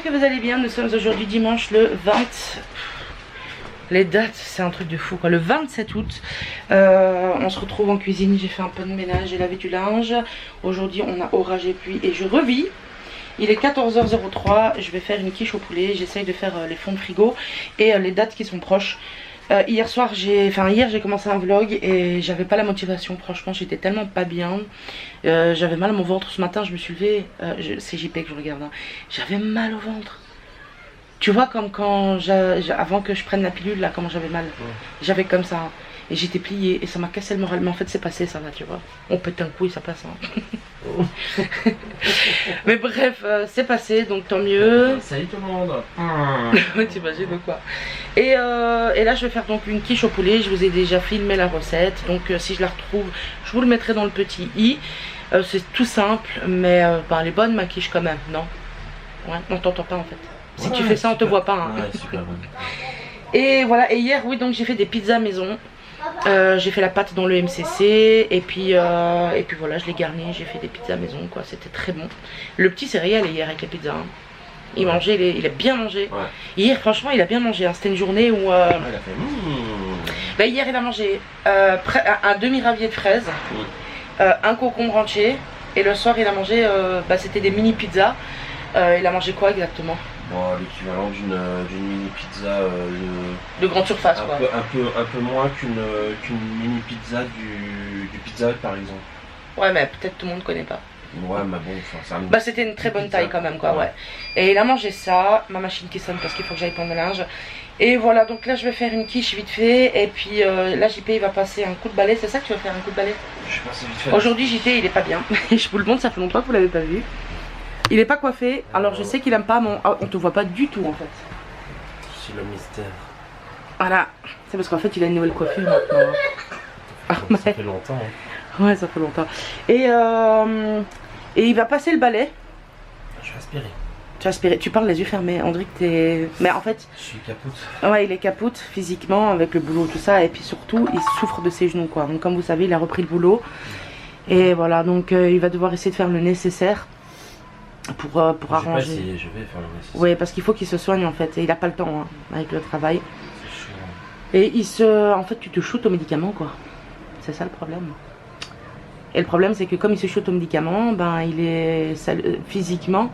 que vous allez bien. Nous sommes aujourd'hui dimanche le 20. Les dates, c'est un truc de fou quoi. Le 27 août, on se retrouve en cuisine. J'ai fait un peu de ménage, j'ai lavé du linge. Aujourd'hui, on a orage et pluie et je revis. Il est 14h03. Je vais faire une quiche au poulet. J'essaye de faire les fonds de frigo et les dates qui sont proches. Hier j'ai commencé un vlog et j'avais pas la motivation. Franchement, j'étais tellement pas bien. J'avais mal à mon ventre ce matin. Je me suis levée. C'est JP que je regarde. Hein. J'avais mal au ventre. Tu vois, comme quand avant que je prenne la pilule, là, comment j'avais mal. J'avais comme ça. Hein. Et j'étais pliée et ça m'a cassé le moral. Mais en fait, c'est passé, ça va, tu vois. On pète un coup et ça passe. Hein. Mais bref, c'est passé, donc tant mieux. Salut tout le monde. T'imagines ou quoi. Et là, je vais faire donc une quiche au poulet. Je vous ai déjà filmé la recette. Donc, si je la retrouve, je vous le mettrai dans le petit i. C'est tout simple, mais elle est bonne ma quiche quand même, non? Ouais, on t'entend pas en fait. Si tu fais ça, on te voit pas. Hein. Ouais, super bonne. Et voilà, et hier, oui, donc j'ai fait des pizzas maison. J'ai fait la pâte dans le MCC et puis voilà, je l'ai garni, j'ai fait des pizzas maison quoi, c'était très bon. Le petit s'est régalé hier avec les pizzas. Hein. Il mangeait, il a bien mangé. Ouais. Hier, franchement, il a bien mangé. Hein. C'était une journée où. Il a fait. Hier, il a mangé un demi-ravier de fraises, un concombre entier, et le soir, il a mangé. C'était des mini pizzas. Il a mangé quoi exactement? Bon, l'équivalent d'une mini pizza de grande surface quoi. Un peu moins qu'une mini pizza du Pizza Hut par exemple. Ouais, mais peut-être tout le monde connaît pas. Ouais, mais bon, c'était une très bonne taille quand même quoi, ouais. Et il a mangé ça, ma machine qui sonne parce qu'il faut que j'aille prendre le linge. Et voilà, donc là je vais faire une quiche vite fait. Et puis là JP il va passer un coup de balai, c'est ça que tu vas faire, un coup de balai? Je vais passer vite fait. Aujourd'hui JP il est pas bien, je vous le montre, ça fait longtemps que vous l'avez pas vu. Il est pas coiffé, alors je sais qu'il aime pas mon... on te voit pas du tout en fait. C'est le mystère. Voilà, c'est parce qu'en fait il a une nouvelle coiffure maintenant. Ça fait longtemps. Hein. Ouais, ça fait longtemps. Et il va passer le balai. Je vais aspirer. Tu vas aspirer, tu parles les yeux fermés, on dirait que t'es... Mais en fait... Je suis capoute. Ouais, il est capoute physiquement avec le boulot tout ça. Et puis surtout, il souffre de ses genoux quoi. Donc comme vous savez, il a repris le boulot. Et voilà, donc il va devoir essayer de faire le nécessaire. Pour arranger. Je vais faire le nécessaire. Oui, parce qu'il faut qu'il se soigne en fait. Et il a pas le temps hein, avec le travail. C'est chaud. Et en fait, tu te shootes aux médicaments quoi. C'est ça le problème. Et le problème, c'est que comme il se shoot aux médicaments, physiquement,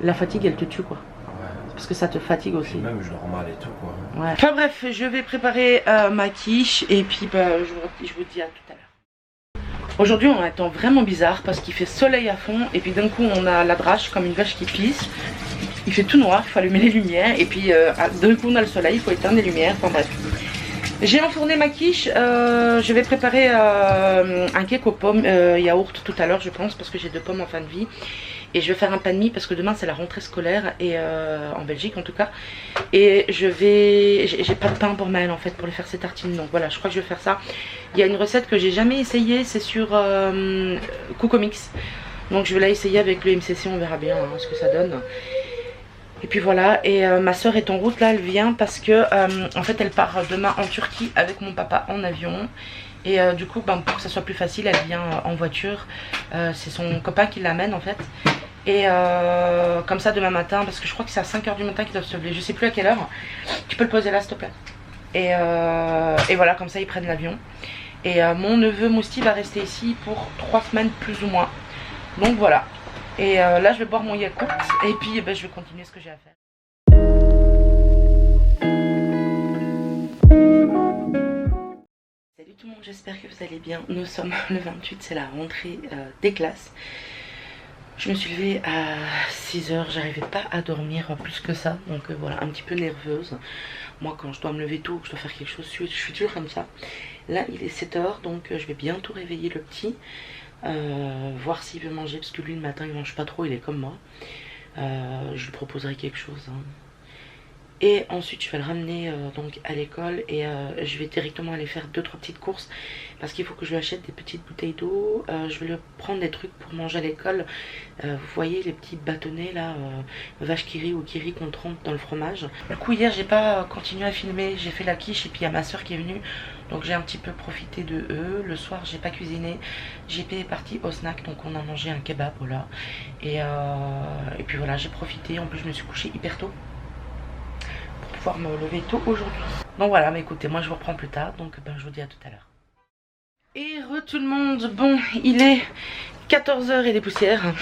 la fatigue, elle te tue quoi. Ouais. Parce que ça te fatigue aussi. Et même je le rends mal et tout quoi. Ouais. Enfin bref, je vais préparer ma quiche et puis je vous dis à tout à l'heure. Aujourd'hui on a un temps vraiment bizarre parce qu'il fait soleil à fond et puis d'un coup on a la drache comme une vache qui pisse. Il fait tout noir, il faut allumer les lumières et puis d'un coup on a le soleil, il faut éteindre les lumières, enfin bref. J'ai enfourné ma quiche, je vais préparer un cake aux pommes yaourt tout à l'heure je pense parce que j'ai 2 pommes en fin de vie. Et je vais faire un pain de mie parce que demain c'est la rentrée scolaire et en Belgique en tout cas. Et j'ai pas de pain pour Maëlle en fait pour lui faire ses tartines. Donc voilà, je crois que je vais faire ça. Il y a une recette que j'ai jamais essayée, c'est sur Cookomix. Donc je vais la essayer avec le MCC, on verra bien hein, ce que ça donne. Et puis voilà, et ma soeur est en route là, elle vient parce que en fait elle part demain en Turquie avec mon papa en avion. Et du coup pour que ça soit plus facile elle vient en voiture, c'est son copain qui l'amène en fait. Et comme ça demain matin, parce que je crois que c'est à 5 h du matin qu'ils doivent se lever, je sais plus à quelle heure. Tu peux le poser là s'il te plaît. Et voilà, comme ça ils prennent l'avion. Et mon neveu Mousti va rester ici pour 3 semaines plus ou moins. Donc voilà. Et là je vais boire mon yaourt et puis je vais continuer ce que j'ai à faire. Salut tout le monde, j'espère que vous allez bien. Nous sommes le 28, c'est la rentrée des classes. Je me suis levée à 6 h, j'arrivais pas à dormir plus que ça. Donc voilà, un petit peu nerveuse. Moi quand je dois me lever tôt, que je dois faire quelque chose, je suis toujours comme ça. Là il est 7 h, donc je vais bientôt réveiller le petit. Voir s'il veut manger, parce que lui le matin il mange pas trop, il est comme moi. Je lui proposerai quelque chose. Hein. Et ensuite je vais le ramener donc à l'école et je vais directement aller faire 2-3 petites courses parce qu'il faut que je lui achète des petites bouteilles d'eau. Je vais lui prendre des trucs pour manger à l'école. Vous voyez les petits bâtonnets là, vache qui rit ou qui rit qu'on trempe dans le fromage. Du coup hier j'ai pas continué à filmer, j'ai fait la quiche et puis il y a ma soeur qui est venue. Donc j'ai un petit peu profité de eux. Le soir j'ai pas cuisiné. JP est parti au snack, donc on a mangé un kebab, voilà. Et puis voilà, j'ai profité. En plus je me suis couchée hyper tôt pour pouvoir me lever tôt aujourd'hui. Donc voilà, mais écoutez, moi je vous reprends plus tard. Donc je vous dis à tout à l'heure. Et tout le monde, bon, il est 14h et des poussières,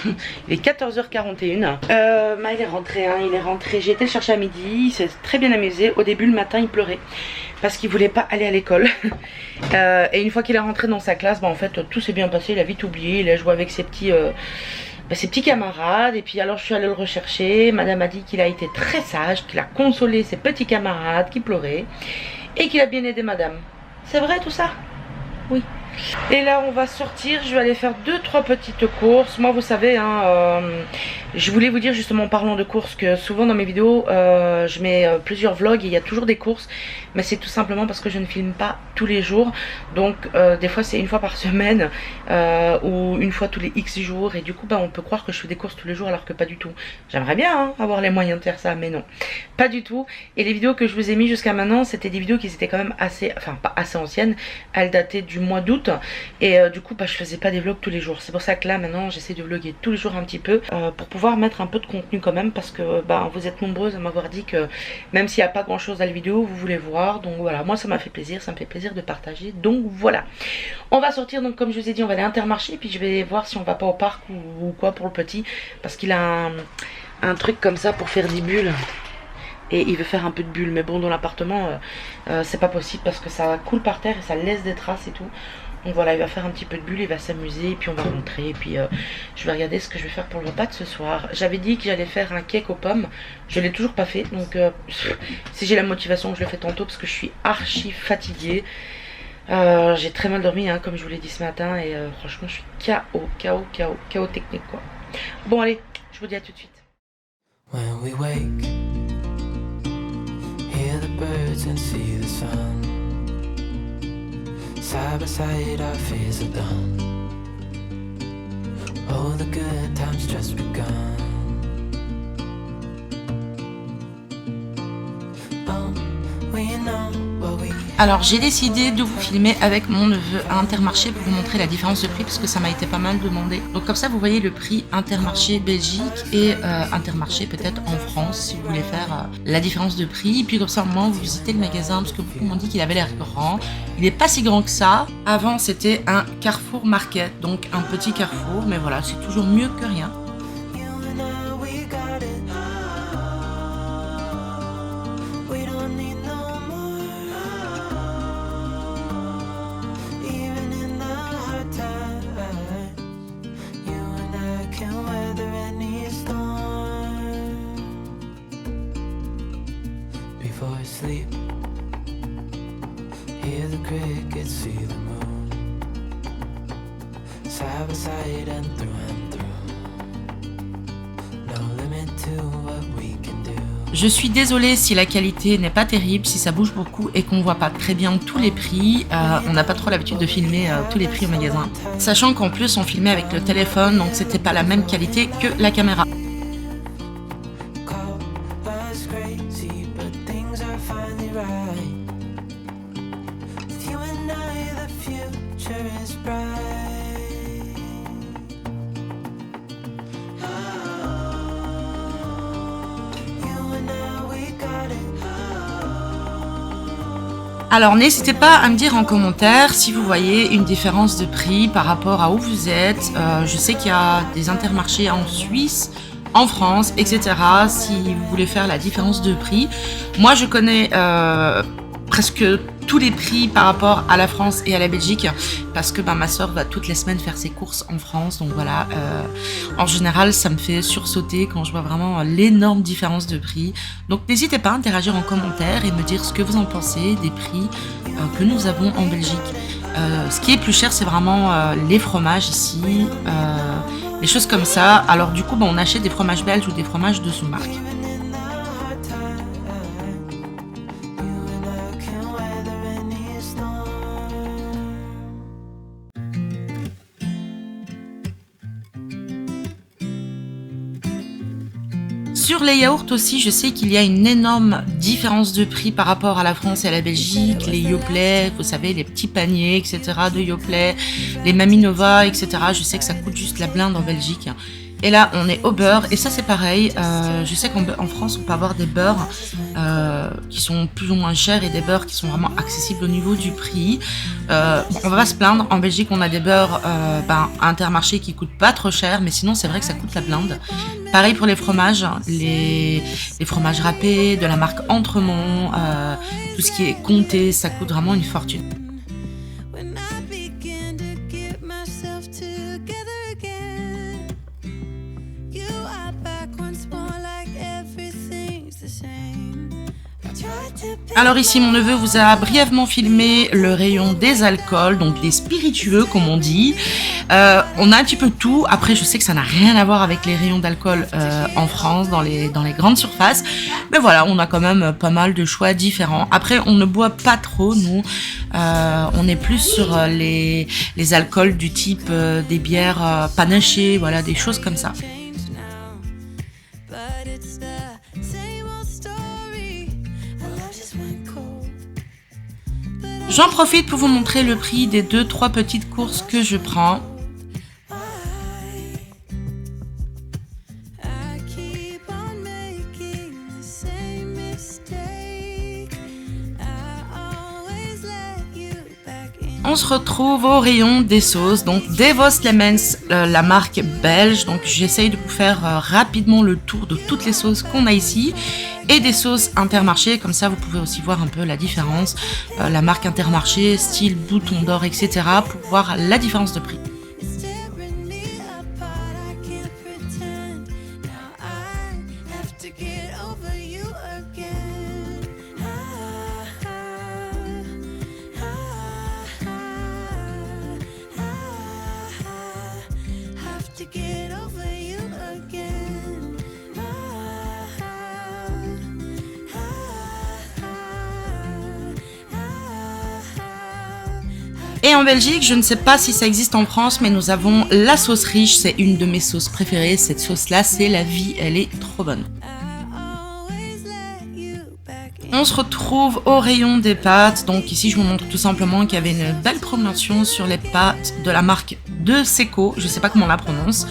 il est 14h41. Il est rentré, hein, il est rentré, j'ai été le chercher à midi, il s'est très bien amusé. Au début le matin il pleurait parce qu'il voulait pas aller à l'école. Et une fois qu'il est rentré dans sa classe, en fait tout s'est bien passé, il a vite oublié, il a joué avec ses petits camarades. Et puis alors je suis allée le rechercher, madame a dit qu'il a été très sage, qu'il a consolé ses petits camarades qui pleuraient et qu'il a bien aidé madame. C'est vrai tout ça? Oui. Et là on va sortir, je vais aller faire 2-3 petites courses. Moi vous savez hein, je voulais vous dire justement en parlant de courses que souvent dans mes vidéos je mets plusieurs vlogs et il y a toujours des courses. Mais c'est tout simplement parce que je ne filme pas tous les jours. Donc des fois c'est une fois par semaine ou une fois tous les X jours. Et du coup on peut croire que je fais des courses tous les jours alors que pas du tout. J'aimerais bien hein, avoir les moyens de faire ça, mais non, pas du tout. Et les vidéos que je vous ai mis jusqu'à maintenant, c'était des vidéos qui étaient quand même assez, enfin pas assez anciennes. Elles dataient du mois d'août. Et du coup je faisais pas des vlogs tous les jours. C'est pour ça que là maintenant j'essaie de vlogger tous les jours un petit peu pour pouvoir mettre un peu de contenu quand même. Parce que vous êtes nombreuses à m'avoir dit que même s'il n'y a pas grand chose à la vidéo, vous voulez voir. Donc voilà, moi ça m'a fait plaisir, ça me fait plaisir de partager. Donc voilà, on va sortir, donc comme je vous ai dit on va aller à Intermarché. Et puis je vais voir si on va pas au parc ou quoi pour le petit. Parce qu'il a un truc comme ça pour faire des bulles. Et il veut faire un peu de bulles. Mais bon, dans l'appartement c'est pas possible parce que ça coule par terre et ça laisse des traces et tout. Donc voilà, il va faire un petit peu de bulles, il va s'amuser et puis on va rentrer. Et puis je vais regarder ce que je vais faire pour le repas de ce soir. J'avais dit que j'allais faire un cake aux pommes. Je l'ai toujours pas fait. Donc si j'ai la motivation, je le fais tantôt parce que je suis archi fatiguée. J'ai très mal dormi hein, comme je vous l'ai dit ce matin. Et franchement je suis KO technique quoi. Bon allez, je vous dis à tout de suite. When we wake, hear the birds and see the sun. Side by side our fears are done. Oh, the good times just begun. Oh, we know what we. Alors j'ai décidé de vous filmer avec mon neveu à Intermarché pour vous montrer la différence de prix parce que ça m'a été pas mal demandé. Donc comme ça vous voyez le prix Intermarché Belgique et Intermarché peut-être en France si vous voulez faire la différence de prix. Et puis comme ça au moins vous visitez le magasin parce que beaucoup m'ont dit qu'il avait l'air grand. Il n'est pas si grand que ça. Avant c'était un Carrefour Market, donc un petit carrefour, mais voilà c'est toujours mieux que rien. Before I sleep, hear the crickets, see the moon. Side by side and through. No limit to what we can do. Je suis désolée si la qualité n'est pas terrible, si ça bouge beaucoup et qu'on voit pas très bien tous les prix. On n'a pas trop l'habitude de filmer tous les prix au magasin. Sachant qu'en plus on filmait avec le téléphone, donc c'était pas la même qualité que la caméra. Alors n'hésitez pas à me dire en commentaire si vous voyez une différence de prix par rapport à où vous êtes. Je sais qu'il y a des Intermarchés en Suisse, en France, etc. Si vous voulez faire la différence de prix. Moi je connais presque tous les prix par rapport à la France et à la Belgique parce que ma soeur va toutes les semaines faire ses courses en France. Donc voilà, en général ça me fait sursauter quand je vois vraiment l'énorme différence de prix. Donc n'hésitez pas à interagir en commentaire et me dire ce que vous en pensez des prix que nous avons en Belgique. Ce qui est plus cher c'est vraiment les fromages ici, les choses comme ça. Alors du coup on achète des fromages belges ou des fromages de sous-marque. Sur les yaourts aussi, je sais qu'il y a une énorme différence de prix par rapport à la France et à la Belgique. Les Yoplait, vous savez, les petits paniers, etc. de Yoplait, les Maminova, etc. Je sais que ça coûte juste la blinde en Belgique. Et là, on est au beurre. Et ça, c'est pareil. Je sais qu'en France, on peut avoir des beurres qui sont plus ou moins chers et des beurres qui sont vraiment accessibles au niveau du prix. On va pas se plaindre. En Belgique, on a des beurres Intermarché qui coûtent pas trop cher. Mais sinon, c'est vrai que ça coûte la blinde. Pareil pour les fromages. Les fromages râpés de la marque Entremont. Tout ce qui est comté, ça coûte vraiment une fortune. Alors ici, mon neveu vous a brièvement filmé le rayon des alcools, donc des spiritueux comme on dit. On a un petit peu de tout. Après, je sais que ça n'a rien à voir avec les rayons d'alcool en France, dans les grandes surfaces. Mais voilà, on a quand même pas mal de choix différents. Après, on ne boit pas trop, nous. On est plus sur les alcools du type des bières panachées, voilà, des choses comme ça. J'en profite pour vous montrer le prix des 2-3 petites courses que je prends. On se retrouve au rayon des sauces, donc Devos Lemons, la marque belge. Donc j'essaye de vous faire rapidement le tour de toutes les sauces qu'on a ici et des sauces Intermarché, comme ça vous pouvez aussi voir un peu la différence. La marque Intermarché, style bouton d'or, etc. pour voir la différence de prix. Et en Belgique, je ne sais pas si ça existe en France, mais nous avons la sauce riche, c'est une de mes sauces préférées. Cette sauce-là, c'est la vie, elle est trop bonne. On se retrouve au rayon des pâtes. Donc ici, je vous montre tout simplement qu'il y avait une belle promotion sur les pâtes de la marque de Seco. Je ne sais pas comment on la prononce.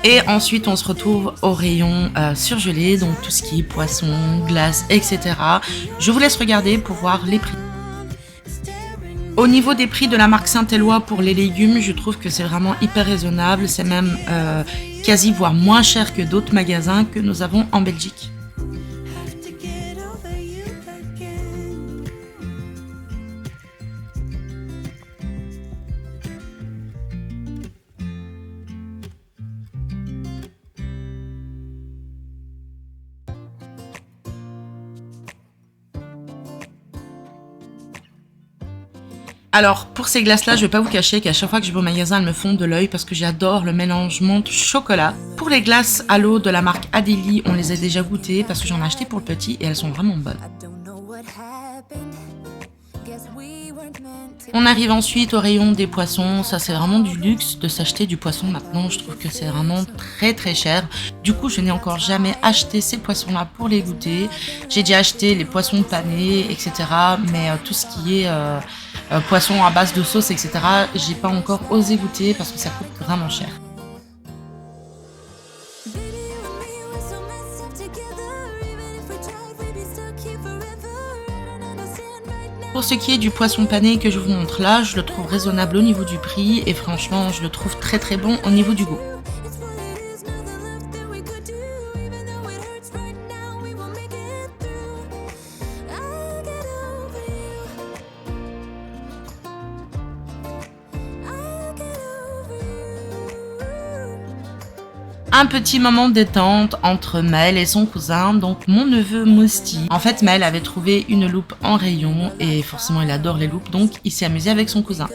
Et ensuite, on se retrouve au rayon surgelé, donc tout ce qui est poisson, glace, etc. Je vous laisse regarder pour voir les prix. Au niveau des prix de la marque Saint-Éloi pour les légumes, je trouve que c'est vraiment hyper raisonnable. C'est même quasi voire moins cher que d'autres magasins que nous avons en Belgique. Alors, pour ces glaces-là, je vais pas vous cacher qu'à chaque fois que je vais au magasin, elles me font de l'œil parce que j'adore le mélange menthe-chocolat. Pour les glaces à l'eau de la marque Adélie, on les a déjà goûtées parce que j'en ai acheté pour le petit et elles sont vraiment bonnes. On arrive ensuite au rayon des poissons. Ça, c'est vraiment du luxe de s'acheter du poisson maintenant. Je trouve que c'est vraiment très très cher. Du coup, je n'ai encore jamais acheté ces poissons-là pour les goûter. J'ai déjà acheté les poissons panés, etc. Mais tout ce qui est poisson à base de sauce, etc. j'ai pas encore osé goûter parce que ça coûte vraiment cher. Pour ce qui est du poisson pané que je vous montre là, je le trouve raisonnable au niveau du prix et franchement, je le trouve très très bon au niveau du goût. Un petit moment de détente entre Maël et son cousin, donc mon neveu Mousti. En fait, Maël avait trouvé une loupe en rayon et forcément il adore les loupes, donc il s'est amusé avec son cousin.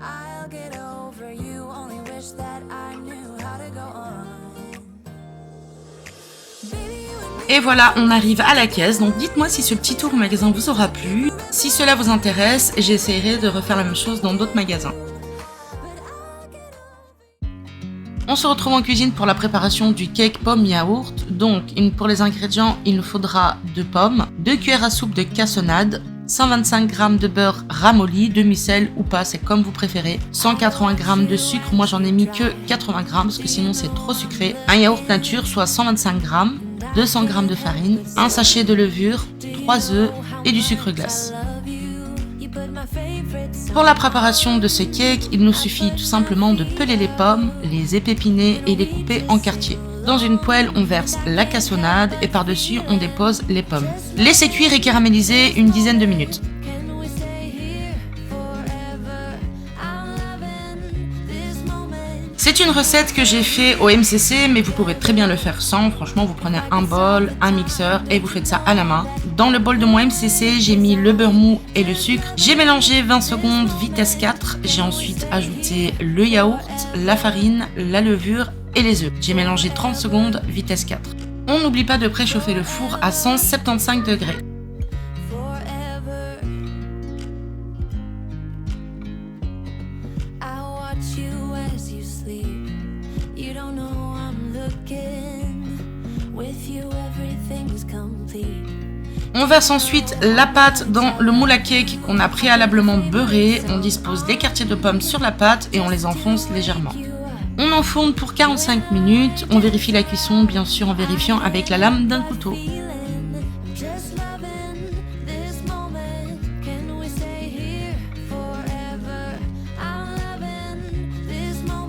I'll get over you, only wish that I knew how to go on. Et voilà, on arrive à la caisse. Donc dites-moi si ce petit tour au magasin vous aura plu. Si cela vous intéresse, j'essaierai de refaire la même chose dans d'autres magasins. On se retrouve en cuisine pour la préparation du cake pomme yaourt. Donc pour les ingrédients, il nous faudra 2 pommes, 2 cuillères à soupe de cassonade, 125 g de beurre ramolli, demi-sel ou pas, c'est comme vous préférez, 180 g de sucre, moi j'en ai mis que 80 g parce que sinon c'est trop sucré, un yaourt nature soit 125 g, 200 g de farine, un sachet de levure, 3 œufs et du sucre glace. Pour la préparation de ce cake, il nous suffit tout simplement de peler les pommes, les épépiner et les couper en quartiers. Dans une poêle, on verse la cassonade et par-dessus, on dépose les pommes. Laissez cuire et caraméliser une dizaine de minutes. C'est une recette que j'ai fait au MCC, mais vous pouvez très bien le faire sans. Franchement, vous prenez un bol, un mixeur et vous faites ça à la main. Dans le bol de mon MCC, j'ai mis le beurre mou et le sucre. J'ai mélangé 20 secondes vitesse 4. J'ai ensuite ajouté le yaourt, la farine, la levure et les œufs. J'ai mélangé 30 secondes vitesse 4. On n'oublie pas de préchauffer le four à 175 degrés. On verse ensuite la pâte dans le moule à cake qu'on a préalablement beurré. On dispose des quartiers de pommes sur la pâte et on les enfonce légèrement. On enfourne pour 45 minutes. On vérifie la cuisson, bien sûr, en vérifiant avec la lame d'un couteau.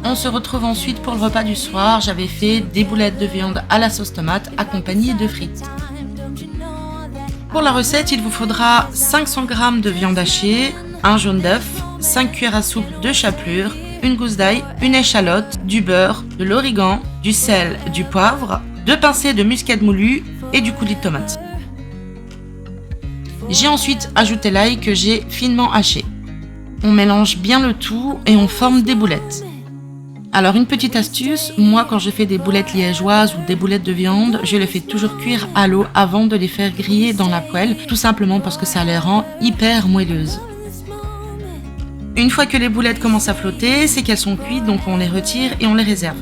On se retrouve ensuite pour le repas du soir. J'avais fait des boulettes de viande à la sauce tomate accompagnées de frites. Pour la recette, il vous faudra 500 g de viande hachée, un jaune d'œuf, 5 cuillères à soupe de chapelure, une gousse d'ail, une échalote, du beurre, de l'origan, du sel, du poivre, 2 pincées de muscade moulu et du coulis de tomate. J'ai ensuite ajouté l'ail que j'ai finement haché. On mélange bien le tout et on forme des boulettes. Alors une petite astuce, moi quand je fais des boulettes liégeoises ou des boulettes de viande, je les fais toujours cuire à l'eau avant de les faire griller dans la poêle, tout simplement parce que ça les rend hyper moelleuses. Une fois que les boulettes commencent à flotter, c'est qu'elles sont cuites, donc on les retire et on les réserve.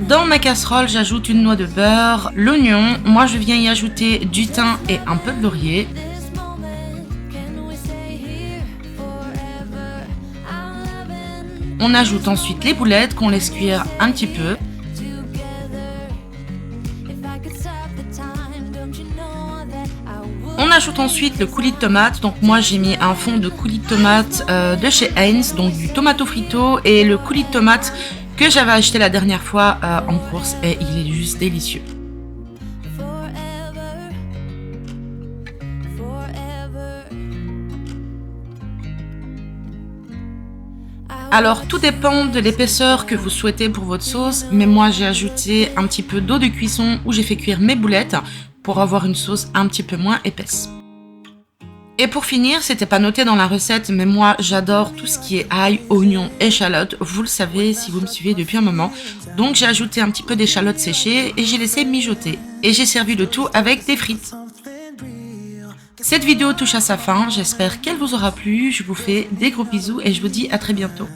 Dans ma casserole, j'ajoute une noix de beurre, l'oignon, moi je viens y ajouter du thym et un peu de laurier. On ajoute ensuite les boulettes qu'on laisse cuire un petit peu. On ajoute ensuite le coulis de tomate. Donc moi j'ai mis un fond de coulis de tomate de chez Heinz, donc du tomato frito et le coulis de tomate que j'avais acheté la dernière fois en course et il est juste délicieux. Alors tout dépend de l'épaisseur que vous souhaitez pour votre sauce, mais moi j'ai ajouté un petit peu d'eau de cuisson où j'ai fait cuire mes boulettes pour avoir une sauce un petit peu moins épaisse. Et pour finir, c'était pas noté dans la recette, mais moi j'adore tout ce qui est ail, oignon, échalote, vous le savez si vous me suivez depuis un moment. Donc j'ai ajouté un petit peu d'échalote séchée et j'ai laissé mijoter. Et j'ai servi le tout avec des frites. Cette vidéo touche à sa fin, j'espère qu'elle vous aura plu, je vous fais des gros bisous et je vous dis à très bientôt.